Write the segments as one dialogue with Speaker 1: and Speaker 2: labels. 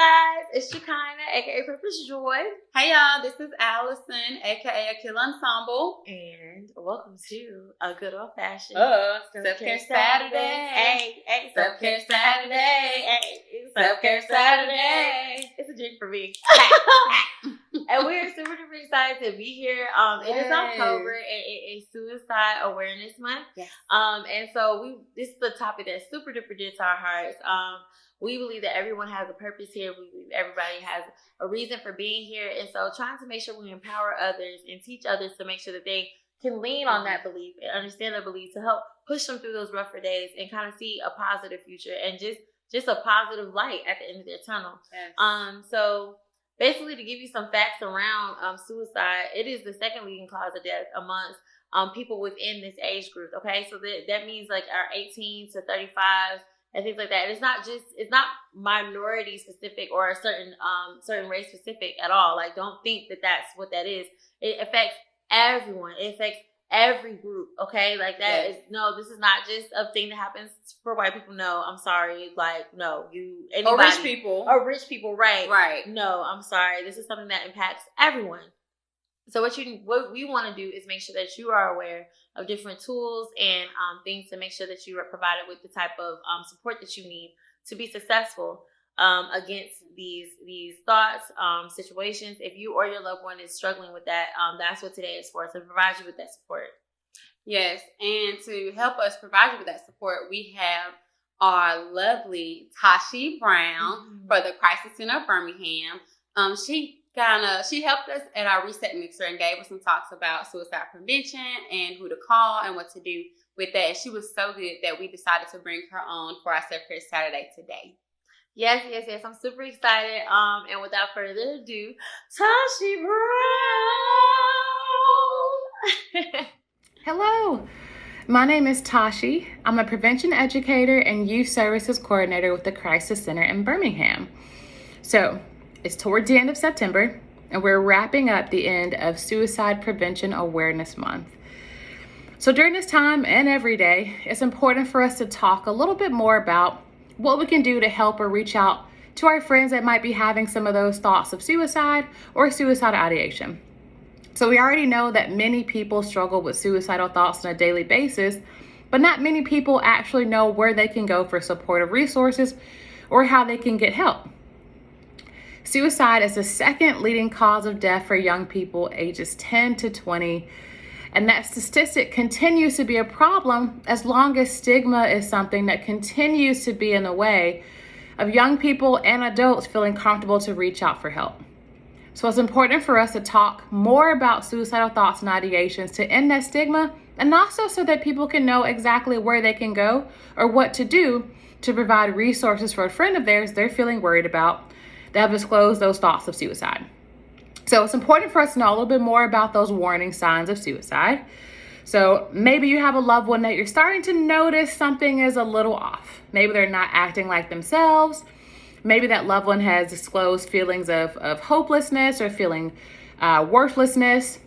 Speaker 1: guys, it's Shekinah, aka Purpose Joy.
Speaker 2: Hey y'all, this is Allison, aka Akila Ensemble.
Speaker 1: And welcome to a good old fashioned
Speaker 2: Self-Care Saturday.
Speaker 1: Hey,
Speaker 2: Self-Care Saturday. Self-Care Saturday.
Speaker 1: It's a drink for me. And we're super duper excited to be here. It is October and it is Suicide Awareness Month.
Speaker 2: Yes.
Speaker 1: And so this is the topic that's super duper dear to our hearts. We believe that everyone has a purpose here. We believe everybody has a reason for being here. And so trying to make sure we empower others and teach others to make sure that they can lean on that belief and understand their belief to help push them through those rougher days and kind of see a positive future and just a positive light at the end of their tunnel. Yes. So basically, to give you some facts around suicide, it is the second leading cause of death amongst people within this age group. Okay, so that means like our 18 to 35 and things like that. It's not minority specific or a certain race specific at all. Like, don't think that that's what that is. It affects everyone. It affects every group. Okay, like that is this is not just a thing that happens for white people. No, I'm sorry. Like, no, anybody, or rich people, right. No, I'm sorry. This is something that impacts everyone. So what we want to do is make sure that you are aware of different tools and things to make sure that you are provided with the type of support that you need to be successful against these thoughts, situations. If you or your loved one is struggling with that, that's what today is for, to provide you with that support.
Speaker 2: Yes, and to help us provide you with that support, we have our lovely Tashee Brown for the Crisis Center of Birmingham. She helped us at our Reset Mixer and gave us some talks about suicide prevention and who to call and what to do with that. And she was so good that we decided to bring her on for our Self-Care Saturday today.
Speaker 1: Yes. I'm super excited. And without further ado, Tashee Brown.
Speaker 3: Hello, my name is Tashee. I'm a prevention educator and youth services coordinator with the Crisis Center in Birmingham. So it's towards the end of September, and we're wrapping up the end of Suicide Prevention Awareness Month. So during this time and every day, it's important for us to talk a little bit more about what we can do to help or reach out to our friends that might be having some of those thoughts of suicide or suicidal ideation. So we already know that many people struggle with suicidal thoughts on a daily basis, but not many people actually know where they can go for supportive resources or how they can get help. Suicide is the second leading cause of death for young people ages 10 to 20. And that statistic continues to be a problem as long as stigma is something that continues to be in the way of young people and adults feeling comfortable to reach out for help. So it's important for us to talk more about suicidal thoughts and ideations to end that stigma, and also so that people can know exactly where they can go or what to do to provide resources for a friend of theirs they're feeling worried about that have disclosed those thoughts of suicide. So it's important for us to know a little bit more about those warning signs of suicide. So maybe you have a loved one that you're starting to notice something is a little off. Maybe they're not acting like themselves. Maybe that loved one has disclosed feelings of hopelessness or feeling worthlessness.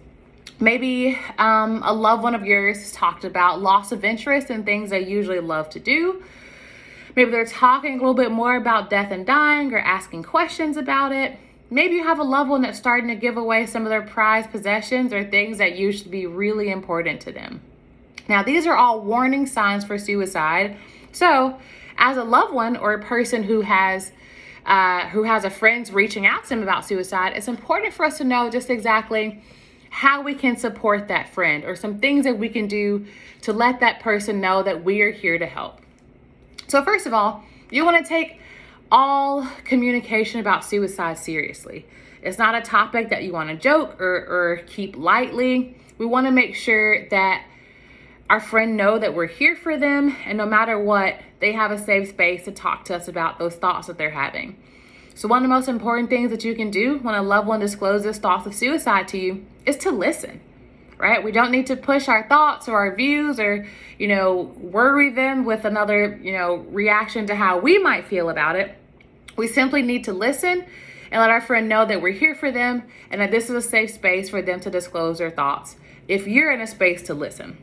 Speaker 3: Maybe a loved one of yours has talked about loss of interest in things they usually love to do. Maybe they're talking a little bit more about death and dying or asking questions about it. Maybe you have a loved one that's starting to give away some of their prized possessions or things that used to be really important to them. Now, these are all warning signs for suicide. So as a loved one or a person who has a friend reaching out to them about suicide, it's important for us to know just exactly how we can support that friend or some things that we can do to let that person know that we are here to help. So first of all, you want to take all communication about suicide seriously. It's not a topic that you want to joke or keep lightly. We want to make sure that our friend know that we're here for them, and no matter what, they have a safe space to talk to us about those thoughts that they're having. So one of the most important things that you can do when a loved one discloses thoughts of suicide to you is to listen. Right? We don't need to push our thoughts or our views or, worry them with another, reaction to how we might feel about it. We simply need to listen and let our friend know that we're here for them and that this is a safe space for them to disclose their thoughts if you're in a space to listen.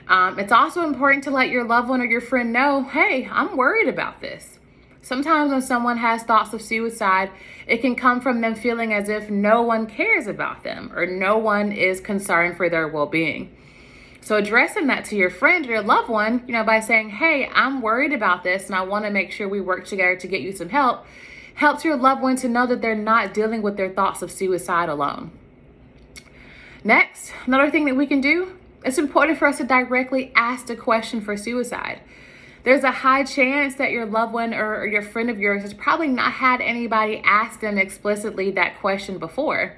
Speaker 3: It's also important to let your loved one or your friend know, hey, I'm worried about this. Sometimes when someone has thoughts of suicide, it can come from them feeling as if no one cares about them or no one is concerned for their well-being. So addressing that to your friend or your loved one, by saying, hey, I'm worried about this and I want to make sure we work together to get you some help, helps your loved one to know that they're not dealing with their thoughts of suicide alone. Next, another thing that we can do, it's important for us to directly ask the question for suicide. There's a high chance that your loved one or your friend of yours has probably not had anybody ask them explicitly that question before.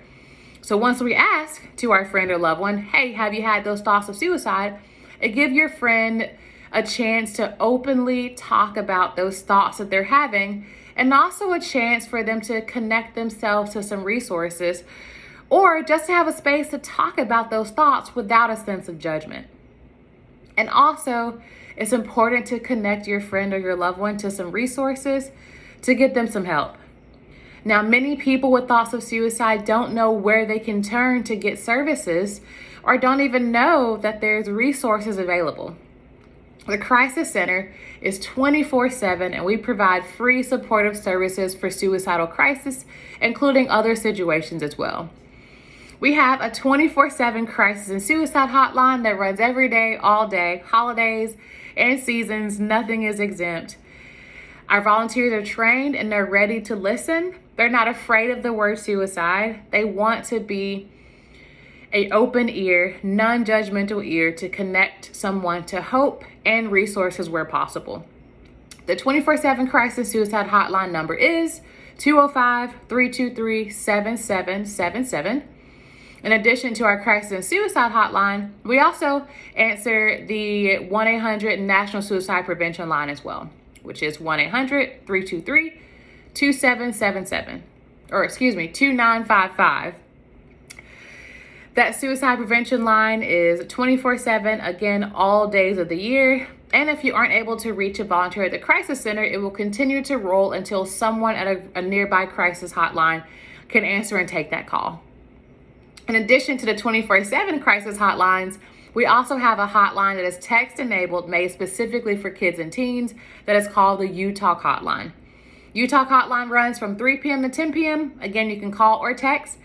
Speaker 3: So once we ask to our friend or loved one, hey, have you had those thoughts of suicide? It gives your friend a chance to openly talk about those thoughts that they're having, and also a chance for them to connect themselves to some resources, or just to have a space to talk about those thoughts without a sense of judgment. And also, it's important to connect your friend or your loved one to some resources to get them some help. Now, many people with thoughts of suicide don't know where they can turn to get services or don't even know that there's resources available. The Crisis Center is 24/7 and we provide free supportive services for suicidal crisis, including other situations as well. We have a 24/7 crisis and suicide hotline that runs every day, all day, holidays and seasons. Nothing is exempt. Our volunteers are trained and they're ready to listen. They're not afraid of the word suicide. They want to be an open ear, non-judgmental ear to connect someone to hope and resources where possible. The 24/7 crisis suicide hotline number is 205-323-7777. In addition to our crisis and suicide hotline, we also answer the 1-800 National Suicide Prevention line as well, which is 1-800-323-2777, or 2955. That suicide prevention line is 24/7, again, all days of the year. And if you aren't able to reach a volunteer at the Crisis Center, it will continue to roll until someone at a nearby crisis hotline can answer and take that call. In addition to the 24/7 crisis hotlines, we also have a hotline that is text-enabled, made specifically for kids and teens, that is called the Utah Hotline. Utah Hotline runs from 3 p.m. to 10 p.m. Again, you can call or text.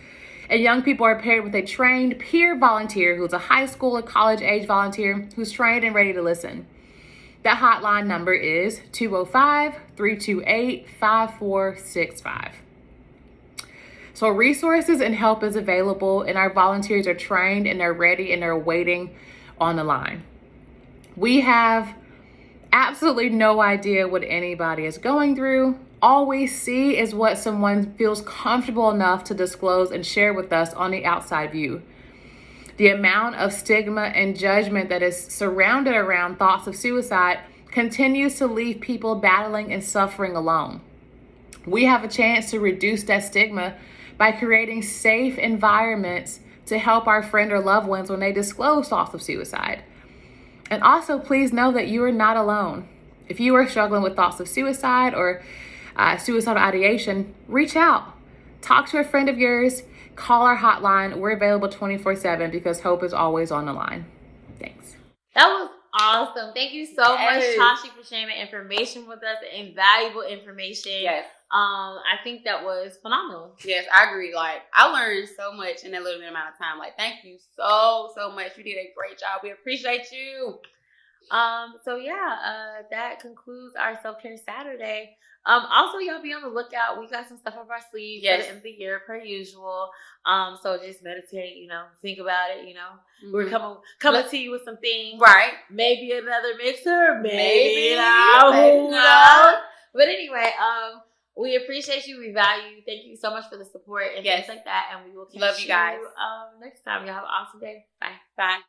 Speaker 3: And young people are paired with a trained peer volunteer who's a high school or college age volunteer who's trained and ready to listen. That hotline number is 205-328-5465. So resources and help is available, and our volunteers are trained and they're ready and they're waiting on the line. We have absolutely no idea what anybody is going through. All we see is what someone feels comfortable enough to disclose and share with us on the outside view. The amount of stigma and judgment that is surrounded around thoughts of suicide continues to leave people battling and suffering alone. We have a chance to reduce that stigma by creating safe environments to help our friend or loved ones when they disclose thoughts of suicide. And also, please know that you are not alone. If you are struggling with thoughts of suicide or suicidal ideation, reach out. Talk to a friend of yours. Call our hotline. We're available 24/7 because hope is always on the line. Thanks.
Speaker 1: That was awesome. Thank you so much, Tashee, for sharing information with us, invaluable information.
Speaker 2: Yes.
Speaker 1: I think that was phenomenal.
Speaker 2: Yes, I agree. Like, I learned so much in a little bit amount of time. Like, thank you so much. You did a great job. We appreciate you.
Speaker 1: That concludes our Self-Care Saturday. Also, y'all be on the lookout. We got some stuff up our sleeve for the end of the year, per usual. So just meditate, think about it, Mm-hmm. We're coming to you with some things.
Speaker 2: Right.
Speaker 1: Maybe another mixer, maybe not. Who knows? But anyway, we appreciate you. We value you. Thank you so much for the support and things like that. And we will catch
Speaker 2: you guys
Speaker 1: next time. Y'all have an awesome day. Bye.
Speaker 2: Bye.